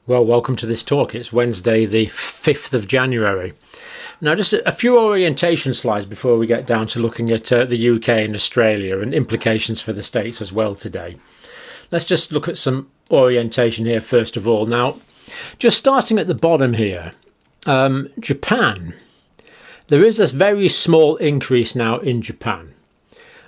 Well, welcome to this talk. It's Wednesday, the 5th of January. Now, just a few orientation slides before we get down to looking at the UK and Australia and implications for the States as well today. Let's just look at some orientation here first of all. Now, just starting at the bottom here, Japan. There is a very small increase now in Japan,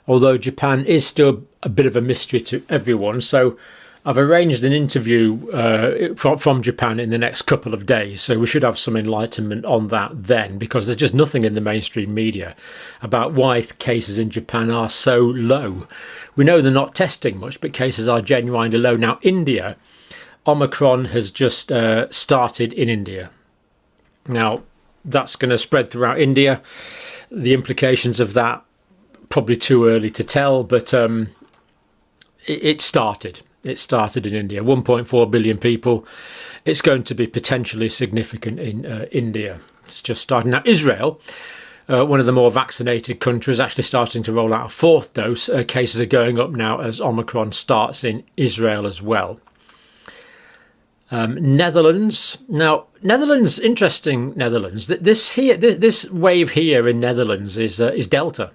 although Japan is still a bit of a mystery to everyone. So I've arranged an interview from Japan in the next couple of days, so we should have some enlightenment on that then, because there's just nothing in the mainstream media about why cases in Japan are so low. We know they're not testing much, but cases are genuinely low. Now, India, Omicron has just started in India. Now, that's going to spread throughout India. The implications of that, probably too early to tell, but it started. It started in India, 1.4 billion people. It's going to be potentially significant in India. It's just starting. Now, Israel, one of the more vaccinated countries, actually starting to roll out a fourth dose. Cases are going up now as Omicron starts in Israel as well. Netherlands. Now, Netherlands, interesting Netherlands. This wave here in Netherlands is Delta.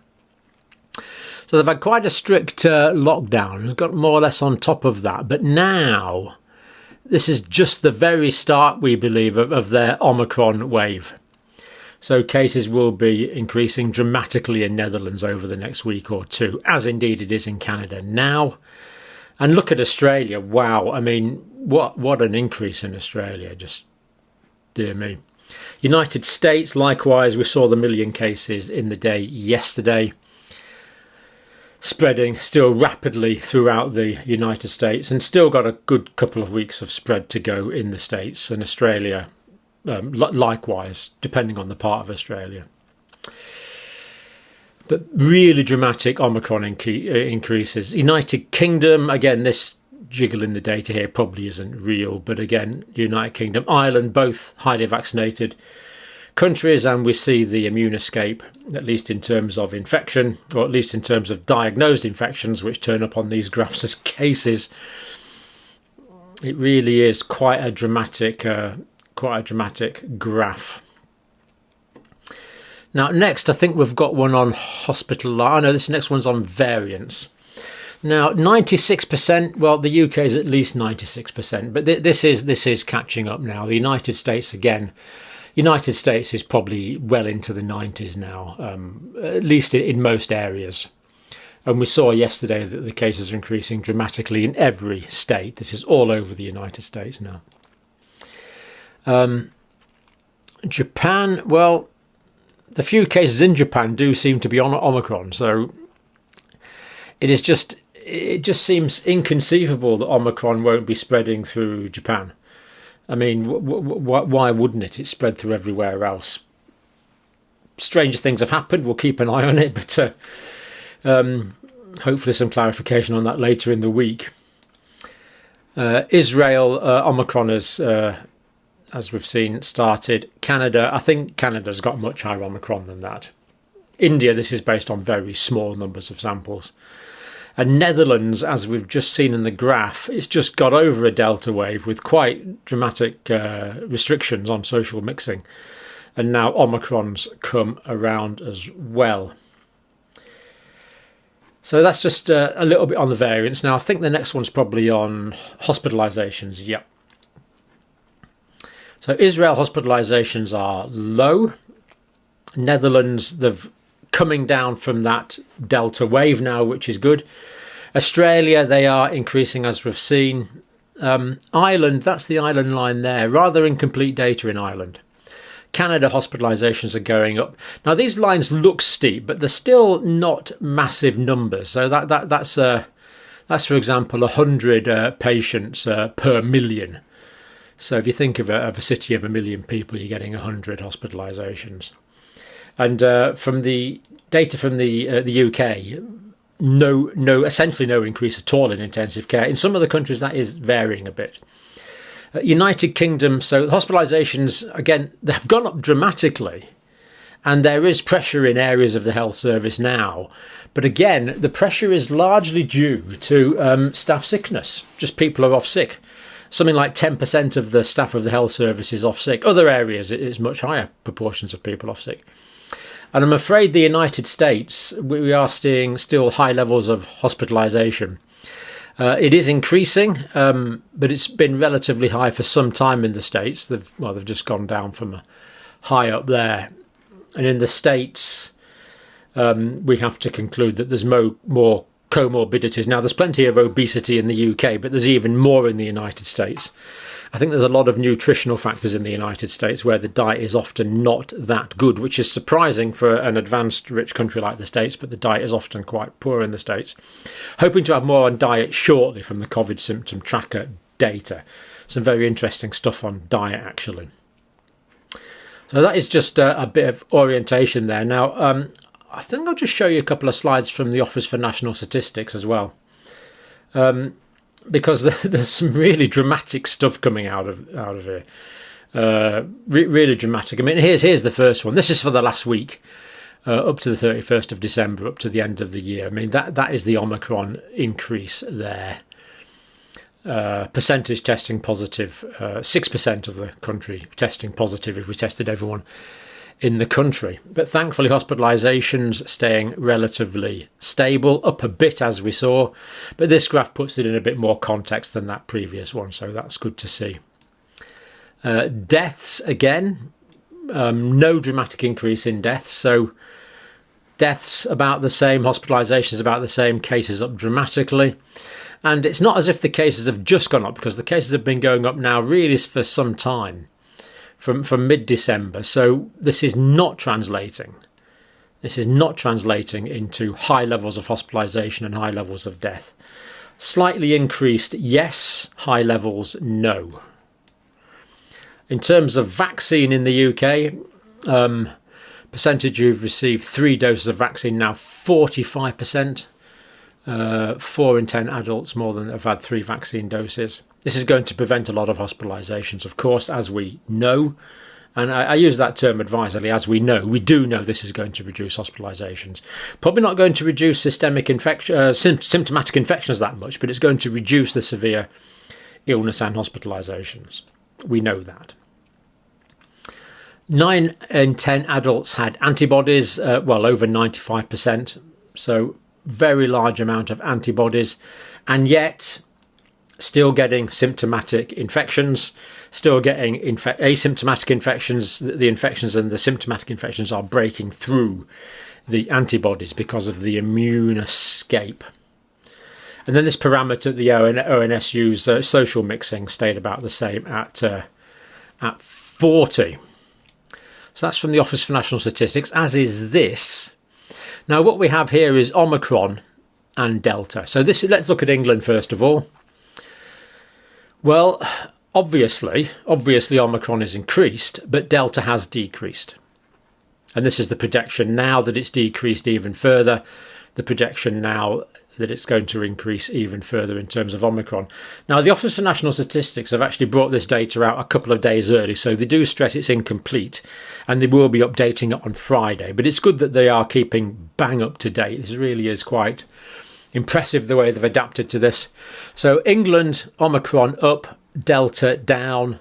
So they've had quite a strict lockdown, got more or less on top of that. But now, this is just the very start, we believe, of their Omicron wave. So cases will be increasing dramatically in Netherlands over the next week or two, as indeed it is in Canada now. And look at Australia. Wow, I mean, what an increase in Australia, just dear me. United States, likewise, we saw the 1 million cases in the day yesterday. Spreading still rapidly throughout the United States, and still got a good couple of weeks of spread to go in the States, and Australia likewise, depending on the part of Australia. But really dramatic Omicron increases. United Kingdom, again, this jiggle in the data here probably isn't real, but again, United Kingdom, Ireland, both highly vaccinated countries, and we see the immune escape, at least in terms of infection, or at least in terms of diagnosed infections, which turn up on these graphs as cases. It really is quite a dramatic graph. Now, next, I think we've got one on hospital. I know this next one's on variants. Now, 96%. Well, the UK is at least 96%, but this is catching up now. The United States again. United States is probably well into the 90s now, at least in most areas. And we saw yesterday that the cases are increasing dramatically in every state. This is all over the United States now. Japan, well, the few cases in Japan do seem to be on Omicron. So it just seems inconceivable that Omicron won't be spreading through Japan. I mean, why wouldn't it? It's spread through everywhere else. Stranger things have happened. We'll keep an eye on it, but hopefully some clarification on that later in the week. Israel, Omicron has, as we've seen, started. Canada, I think Canada's got much higher Omicron than that. India, this is based on very small numbers of samples. And Netherlands, as we've just seen in the graph, it's just got over a Delta wave with quite dramatic restrictions on social mixing. And now Omicron's come around as well. So that's just a little bit on the variants. Now, I think the next one's probably on hospitalizations. Yep. So Israel hospitalizations are low. Netherlands, they've coming down from that Delta wave now, which is good. Australia, they are increasing as we've seen. Ireland, that's the island line there. Rather incomplete data in Ireland. Canada hospitalizations are going up. Now, these lines look steep, but they're still not massive numbers. So that's for example, 100 patients per million. So if you think of a city of 1 million people, you're getting 100 hospitalizations. And from the data from the UK, essentially no increase at all in intensive care. In some of the countries, that is varying a bit. United Kingdom, so the hospitalizations, again, they've gone up dramatically. And there is pressure in areas of the health service now. But again, the pressure is largely due to staff sickness. Just people are off sick. something like 10% of the staff of the health service is off sick. Other areas, it is much higher proportions of people off sick. And I'm afraid the United States, we are seeing still high levels of hospitalisation. It is increasing, but it's been relatively high for some time in the States. They've just gone down from a high up there. And in the States, we have to conclude that there's more comorbidities. Now, there's plenty of obesity in the UK, but there's even more in the United States. I think there's a lot of nutritional factors in the United States where the diet is often not that good, which is surprising for an advanced, rich country like the States, but the diet is often quite poor in the States. Hoping to have more on diet shortly from the COVID symptom tracker data. Some very interesting stuff on diet, actually. So that is just a bit of orientation there. Now, I think I'll just show you a couple of slides from the Office for National Statistics as well. Because there's some really dramatic stuff coming out of here. Really dramatic. I mean, here's the first one. This is for the last week, up to the 31st of December, up to the end of the year. I mean, that is the Omicron increase there. Percentage testing positive, 6% of the country testing positive if we tested everyone in the country. But thankfully hospitalisations staying relatively stable, up a bit as we saw, but this graph puts it in a bit more context than that previous one, so that's good to see. Deaths again, no dramatic increase in deaths, so deaths about the same, hospitalisations about the same, cases up dramatically. And it's not as if the cases have just gone up, because the cases have been going up now really for some time. From mid-December, so this is not translating. This is not translating into high levels of hospitalisation and high levels of death. Slightly increased, yes. High levels, no. In terms of vaccine in the UK, percentage who've received 3 doses of vaccine now 45%. 4 in 10 adults more than have had 3 vaccine doses. This is going to prevent a lot of hospitalisations, of course, as we know. And I use that term advisedly, as we know. We do know this is going to reduce hospitalisations. Probably not going to reduce symptomatic infections that much, but it's going to reduce the severe illness and hospitalisations. We know that. 9 in 10 adults had antibodies, well, over 95%. So very large amount of antibodies, and yet still getting symptomatic infections, still getting asymptomatic infections. The infections and the symptomatic infections are breaking through the antibodies because of the immune escape. And then this parameter, the ONS use, social mixing, stayed about the same at 40. So that's from the Office for National Statistics, as is this. Now what we have here is Omicron and Delta. So let's look at England first of all. Well, obviously Omicron has increased, but Delta has decreased. And this is the projection now that it's decreased even further. The projection now that it's going to increase even further in terms of Omicron. Now, the Office for National Statistics have actually brought this data out a couple of days early, so they do stress it's incomplete, and they will be updating it on Friday. But it's good that they are keeping bang up to date. This really is quite impressive the way they've adapted to this. So England, Omicron up, Delta down,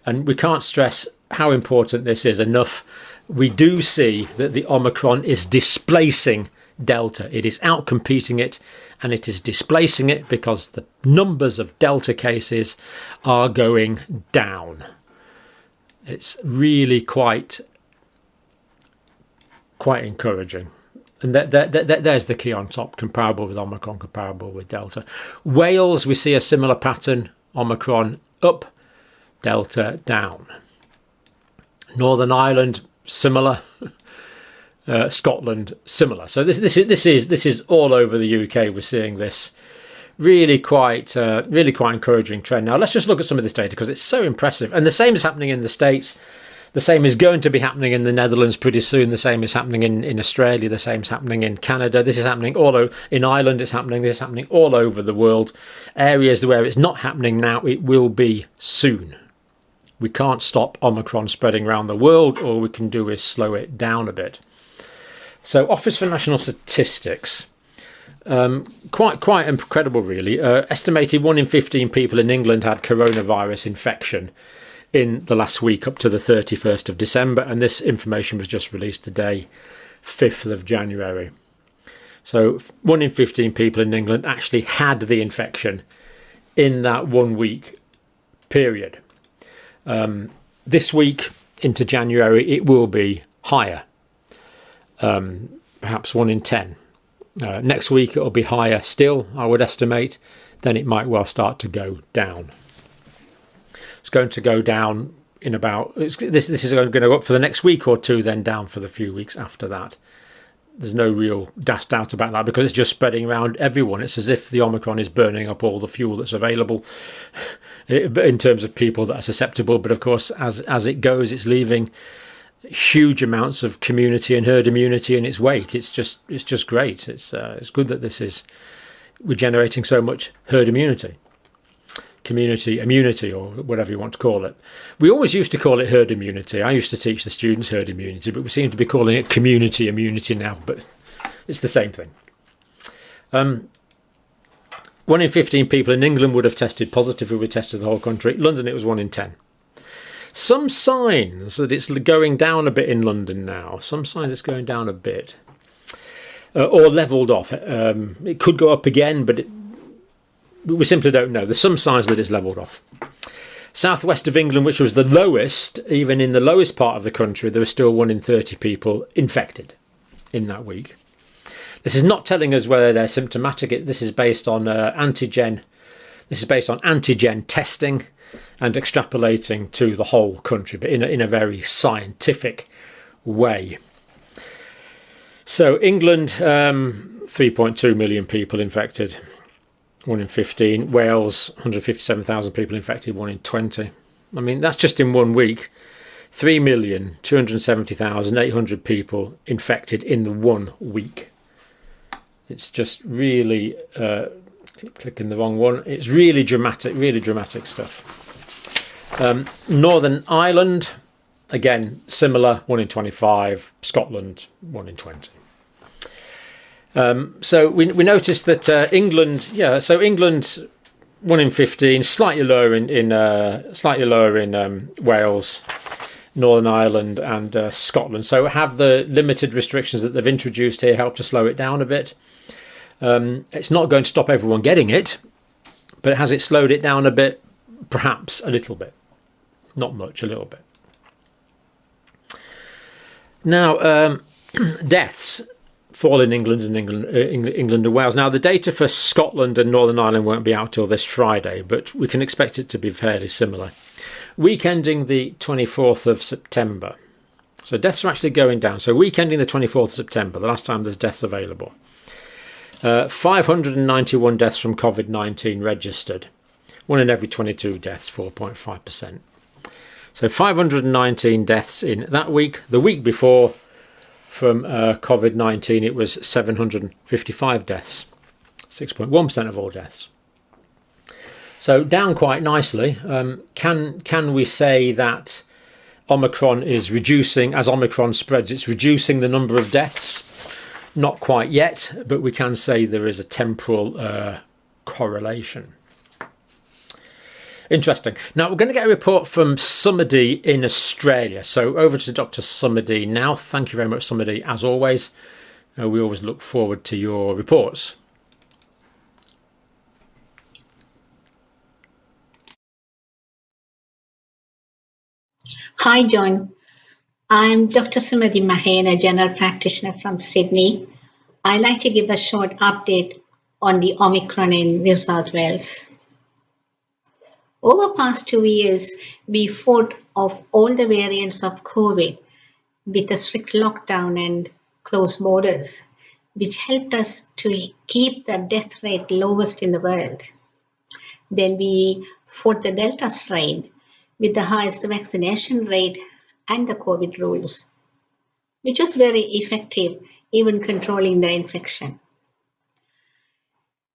and we can't stress how important this is enough. We do see that the Omicron is displacing Delta. It is outcompeting it, and it is displacing it because the numbers of Delta cases are going down. It's really quite encouraging. And there's the key on top, comparable with Omicron, comparable with Delta. Wales, we see a similar pattern, Omicron up, Delta down. Northern Ireland, similar. Scotland, similar. So this is all over the UK. We're seeing this really quite encouraging trend. Now let's just look at some of this data because it's so impressive. And the same is happening in the States. The same is going to be happening in the Netherlands pretty soon. The same is happening in Australia. The same is happening in Canada. This is happening all over. In Ireland, it's happening. This is happening all over the world. Areas where it's not happening now, it will be soon. We can't stop Omicron spreading around the world. All we can do is slow it down a bit. So Office for National Statistics, Quite incredible, really. Estimated 1 in 15 people in England had coronavirus infection in the last week up to the 31st of December, and this information was just released today, 5th of January. So 1 in 15 people in England actually had the infection in that 1 week period. This week into January, it will be higher, perhaps 1 in 10. Next week, it'll be higher still, I would estimate. Then it might well start to go down. It's going to go down in about... This is going to go up for the next week or two, then down for the few weeks after that. There's no real doubt about that because it's just spreading around everyone. It's as if the Omicron is burning up all the fuel that's available in terms of people that are susceptible. But of course, as it goes, it's leaving huge amounts of community and herd immunity in its wake. It's just great. It's good that we're generating so much herd immunity. Community immunity, or whatever you want to call it. We always used to call it herd immunity. I used to teach the students herd immunity, but we seem to be calling it community immunity now, but it's the same thing. 1 in 15 people in England would have tested positive if we tested the whole country. London, it was 1 in 10. Some signs that it's going down a bit in London now. Some signs it's going down a bit. Or levelled off. It could go up again, but we simply don't know. There's some signs that it's levelled off. Southwest of England, which was the lowest, even in the lowest part of the country, there was still 1 in 30 people infected in that week. This is not telling us whether they're symptomatic. This is based on antigen. This is based on antigen testing and extrapolating to the whole country, but in a very scientific way. So England, 3.2 million people infected. 1 in 15. Wales, 157,000 people infected, 1 in 20. I mean, that's just in 1 week. 3,270,800 people infected in the 1 week. It's just really, clicking the wrong one. It's really dramatic stuff. Northern Ireland, again, similar, 1 in 25. Scotland, 1 in 20. So we noticed that England, England 1 in 15, slightly lower in Wales, Northern Ireland, and Scotland. So have the limited restrictions that they've introduced here helped to slow it down a bit. It's not going to stop everyone getting it, but has it slowed it down a bit? Perhaps a little bit, not much, a little bit. Now, deaths fall in England and Wales. Now, the data for Scotland and Northern Ireland won't be out till this Friday, but we can expect it to be fairly similar. Week ending the 24th of September. So deaths are actually going down. So week ending the 24th of September, the last time there's deaths available. 591 deaths from COVID-19 registered. 1 in every 22 deaths, 4.5%. So 519 deaths in that week. The week before, from COVID-19, it was 755 deaths, 6.1% of all deaths. So down quite nicely. Can we say that Omicron is reducing, as Omicron spreads, it's reducing the number of deaths? Not quite yet, but we can say there is a temporal correlation. Interesting. Now we're going to get a report from somebody in Australia. So over to Dr. Summerdy now. Thank you very much, Summerdy, as always. We always look forward to your reports. Hi, John. I'm Dr. Sumadi Mahen, a general practitioner from Sydney. I'd like to give a short update on the Omicron in New South Wales. Over the past 2 years, we fought off all the variants of COVID with a strict lockdown and closed borders, which helped us to keep the death rate lowest in the world. Then we fought the Delta strain with the highest vaccination rate and the COVID rules, which was very effective, even controlling the infection.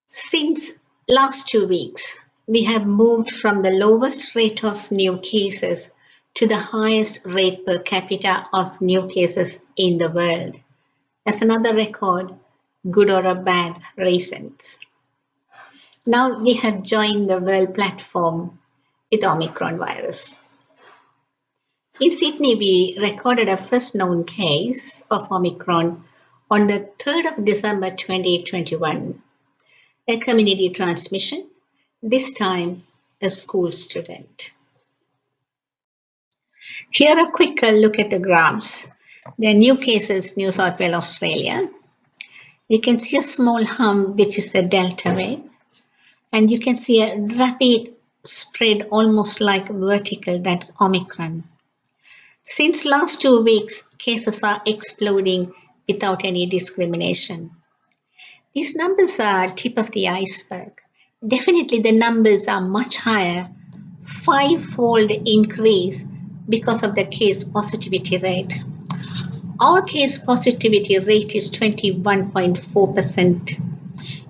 Since last 2 weeks, we have moved from the lowest rate of new cases to the highest rate per capita of new cases in the world. That's another record good or a bad reasons. Now we have joined the world platform with Omicron virus. In Sydney, we recorded a first known case of Omicron on the 3rd of December 2021, a community transmission, this time a school student. Here a quick look at the graphs. The new cases, New South Wales, Australia. You can see a small hump, which is a delta wave, and you can see a rapid spread, almost like vertical, that's Omicron. Since last 2 weeks, cases are exploding without any discrimination. These numbers are tip of the iceberg. Definitely the numbers are much higher, 5-fold increase because of the case positivity rate. Our case positivity rate is 21.4%.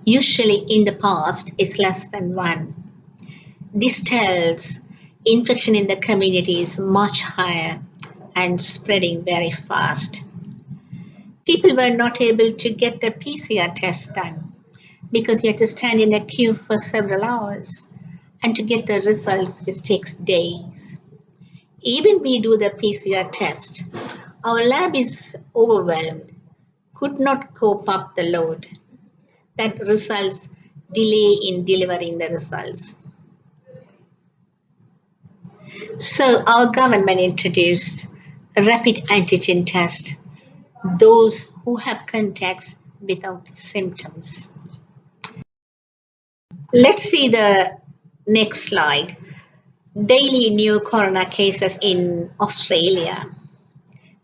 Usually in the past is less than 1. This tells infection in the community is much higher and spreading very fast. People were not able to get the PCR test done because you have to stand in a queue for several hours, and to get the results, it takes days. Even we do the PCR test, our lab is overwhelmed, could not cope up the load. That results delay in delivering the results. So our government introduced a rapid antigen test, those who have contacts without symptoms. Let's see the next slide. Daily new corona cases in Australia.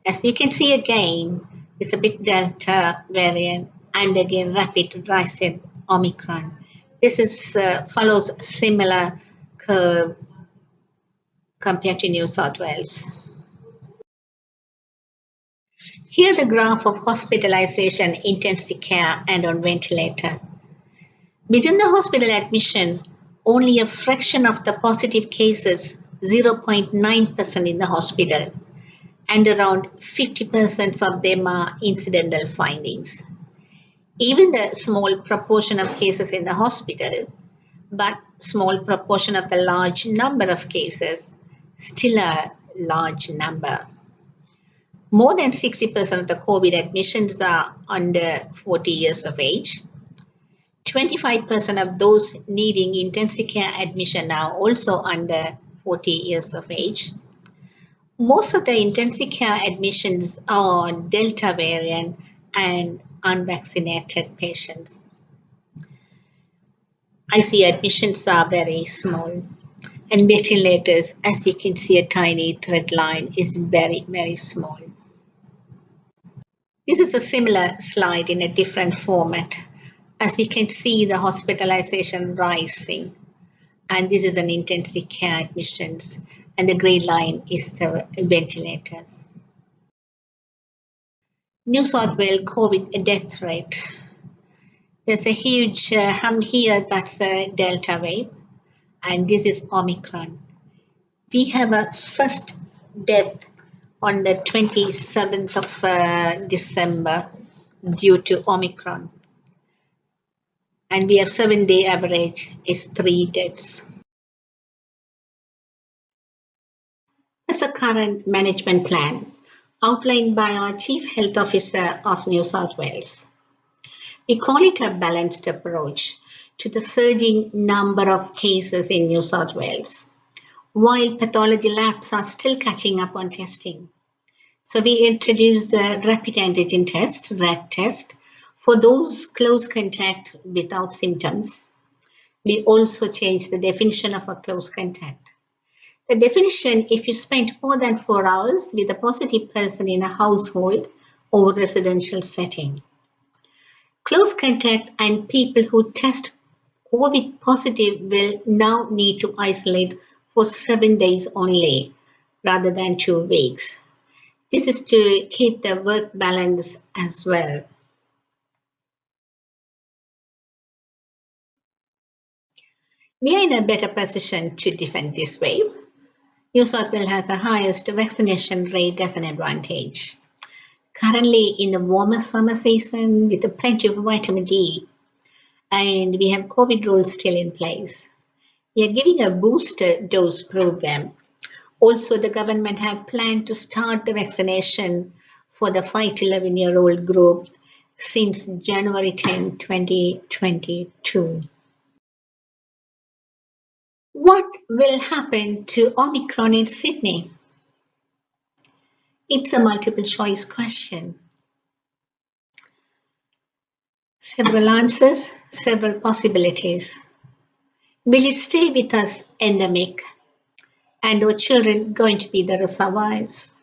As you can see again, it's a bit Delta variant and again rapid rise in Omicron. This is follows similar curve compared to New South Wales. Here the graph of hospitalization, intensive care and on ventilator. Within the hospital admission, only a fraction of the positive cases, 0.9% in the hospital, and around 50% of them are incidental findings. Even the small proportion of cases in the hospital, but small proportion of the large number of cases, still a large number. More than 60% of the COVID admissions are under 40 years of age. 25% of those needing intensive care admission are also under 40 years of age. Most of the intensive care admissions are Delta variant and unvaccinated patients. ICU admissions are very small, and ventilators, as you can see, a tiny thread line is very, very small. This is a similar slide in a different format. As you can see, the hospitalization rising, and this is an intensive care admissions, and the grey line is the ventilators. New South Wales COVID death rate. There's a huge hump here, that's the Delta wave, and this is Omicron. We have a first death on the 27th of December due to Omicron. And we have 7-day average is 3 deaths. That's a current management plan outlined by our Chief Health Officer of New South Wales. We call it a balanced approach to the surging number of cases in New South Wales, while pathology labs are still catching up on testing. So we introduced the rapid antigen test, RAT test, for those close contact without symptoms. We also changed the definition of a close contact. The definition, if you spent more than 4 hours with a positive person in a household or residential setting. Close contact and people who test COVID positive will now need to isolate for 7 days only, rather than 2 weeks. This is to keep the work balance as well. We are in a better position to defend this wave. New South Wales has the highest vaccination rate as an advantage. currently in the warmer summer season with plenty of vitamin D, and we have COVID rules still in place. We are giving a booster dose program. Also, the government have planned to start the vaccination for the 5 to 11-year-old group since January 10, 2022. What will happen to Omicron in Sydney? It's a multiple choice question. Several answers, several possibilities. Will it stay with us endemic? And our children going to be the reservoirs?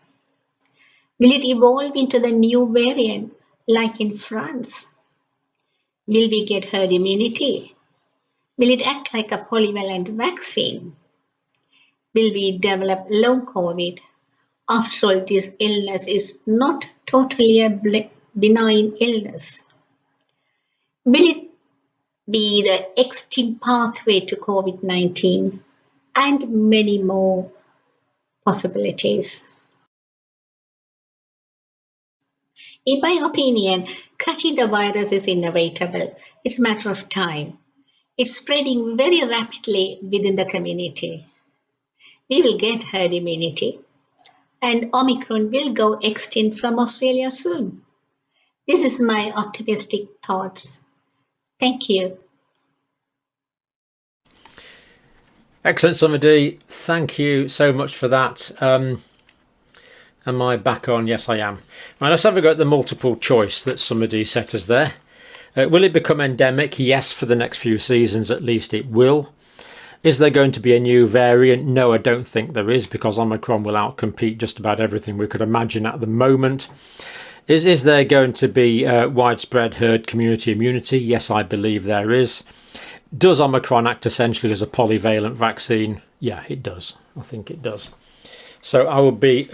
Will it evolve into the new variant like in France? Will we get herd immunity? Will it act like a polyvalent vaccine? Will we develop long COVID? After all, this illness is not totally a benign illness. Will it be the extinct pathway to COVID-19? And many more possibilities. In my opinion, catching the virus is inevitable. It's a matter of time. It's spreading very rapidly within the community. We will get herd immunity, and Omicron will go extinct from Australia soon. This is my optimistic thoughts. Thank you. Excellent, Sumadi. Thank you so much for that. Am I back on? Yes, I am. Right, let's have a go at the multiple choice that Sumadi set us there. Will it become endemic? Yes, for the next few seasons at least it will. Is there going to be a new variant? No, I don't think there is, because Omicron will outcompete just about everything we could imagine at the moment. Is there going to be widespread herd community immunity? Yes, I believe there is. Does Omicron act essentially as a polyvalent vaccine? Yeah, it does. I think it does. So I will be...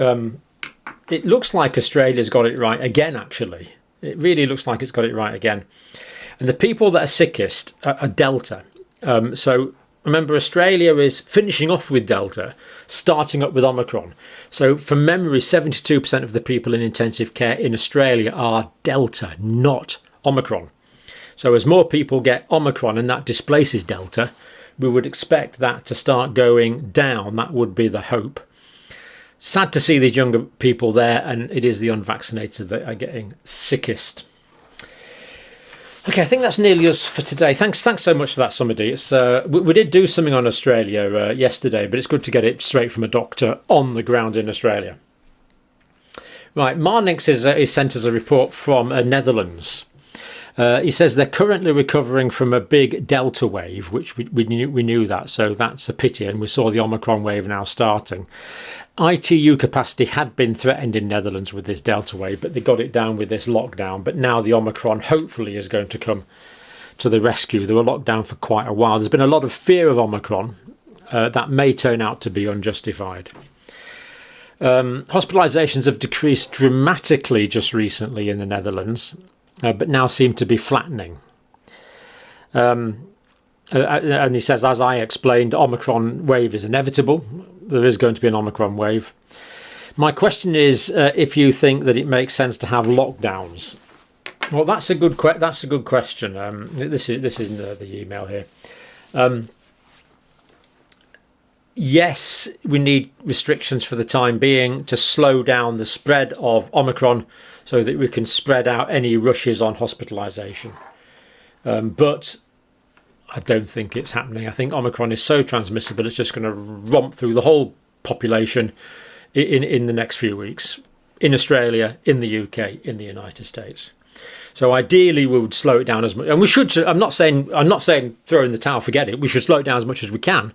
it looks like Australia's got it right again, actually. It really looks like it's got it right again. And the people that are sickest are Delta. So remember, Australia is finishing off with Delta, starting up with Omicron. So from memory, 72% of the people in intensive care in Australia are Delta, not Omicron. So as more people get Omicron and that displaces Delta, we would expect that to start going down. That would be the hope. Sad to see these younger people there, and it is the unvaccinated that are getting sickest. Okay, I think that's nearly us for today. Thanks so much for that, somebody. It's we did do something on Australia yesterday, but it's good to get it straight from a doctor on the ground in Australia. Right, Marnix is sent us a report from Netherlands. He says they're currently recovering from a big Delta wave, which we knew that, so that's a pity, and we saw the Omicron wave now starting. ITU capacity had been threatened in Netherlands with this Delta wave, but they got it down with this lockdown. But now the Omicron hopefully is going to come to the rescue. They were locked down for quite a while. There's been a lot of fear of Omicron that may turn out to be unjustified. Hospitalizations have decreased dramatically just recently in the Netherlands, but now seem to be flattening. And he says, as I explained, Omicron wave is inevitable. There is going to be an Omicron wave. My question is if you think that it makes sense to have lockdowns. Well, that's a good question. This is the email here. Yes, we need restrictions for the time being to slow down the spread of Omicron so that we can spread out any rushes on hospitalisation. But I don't think it's happening. I think Omicron is so transmissible, it's just going to romp through the whole population in the next few weeks, in Australia, in the UK, in the United States. So ideally, we would slow it down as much. And we should. I'm not saying throw in the towel, forget it. We should slow it down as much as we can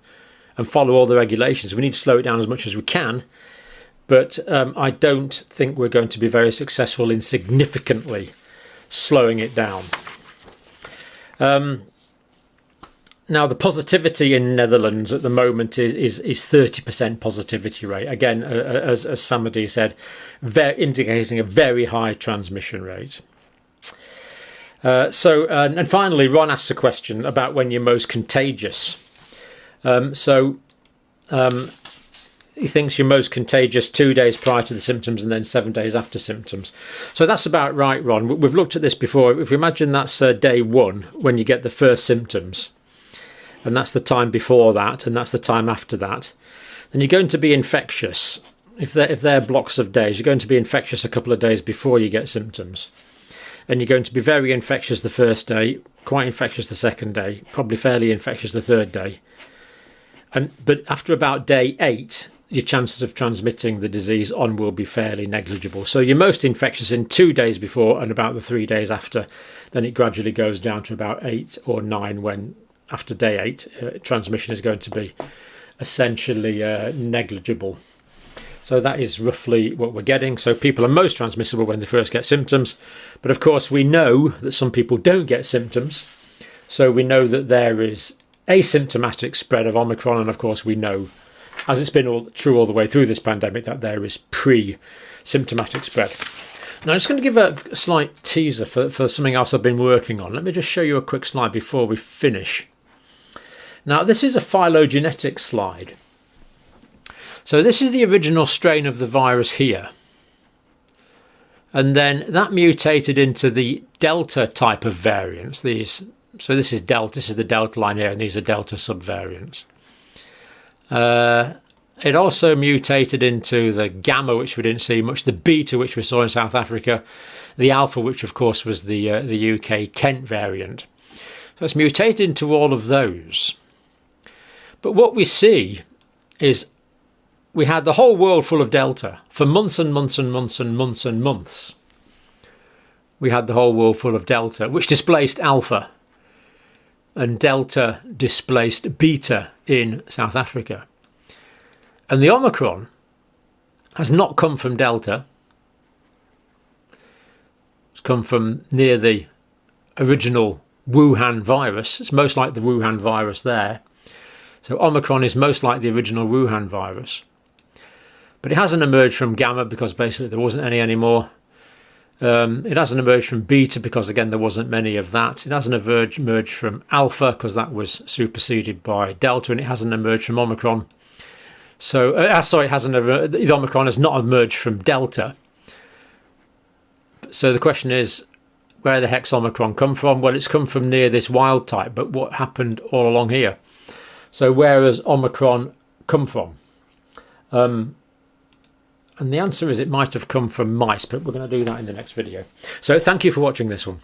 and follow all the regulations. We need to slow it down as much as we can. But I don't think we're going to be very successful in significantly slowing it down. Now, the positivity in Netherlands at the moment is 30% positivity rate. Again, as somebody said, indicating a very high transmission rate. And finally, Ron asks a question about when you're most contagious. He he thinks you're most contagious 2 days prior to the symptoms and then 7 days after symptoms. So that's about right, Ron. We've looked at this before. If you imagine that's day 1 when you get the first symptoms, and that's the time before that, and that's the time after that, then you're going to be infectious. If they're blocks of days, you're going to be infectious a couple of days before you get symptoms. And you're going to be very infectious the first day, quite infectious the second day, probably fairly infectious the third day. But after about day 8, your chances of transmitting the disease on will be fairly negligible. So you're most infectious in 2 days before and about the 3 days after. Then it gradually goes down to about 8 or 9 when, after day 8, transmission is going to be essentially negligible. So that is roughly what we're getting. So people are most transmissible when they first get symptoms. But of course, we know that some people don't get symptoms. So we know that there is asymptomatic spread of Omicron. And of course, we know, as it's been true all the way through this pandemic, that there is pre-symptomatic spread. Now, I'm just going to give a slight teaser for something else I've been working on. Let me just show you a quick slide before we finish. Now, this is a phylogenetic slide. So this is the original strain of the virus here. And then that mutated into the Delta type of variants. So this is Delta, this is the Delta line here, and these are Delta subvariants. It also mutated into the Gamma, which we didn't see much, the Beta, which we saw in South Africa, the Alpha, which of course was the UK Kent variant. So it's mutated into all of those. But what we see is we had the whole world full of Delta for months and months and months and months and months. We had the whole world full of Delta, which displaced Alpha. And Delta displaced Beta in South Africa. And the Omicron has not come from Delta. It's come from near the original Wuhan virus. It's most like the Wuhan virus there. So Omicron is most like the original Wuhan virus. But it hasn't emerged from Gamma because basically there wasn't any anymore. It hasn't emerged from Beta because, again, there wasn't many of that. It hasn't emerged from Alpha because that was superseded by Delta, and it hasn't emerged from Omicron. So, the Omicron has not emerged from Delta. So the question is, where the heck's Omicron come from? Well, it's come from near this wild type, but what happened all along here? So where has Omicron come from? And the answer is it might have come from mice, but we're going to do that in the next video. So thank you for watching this one.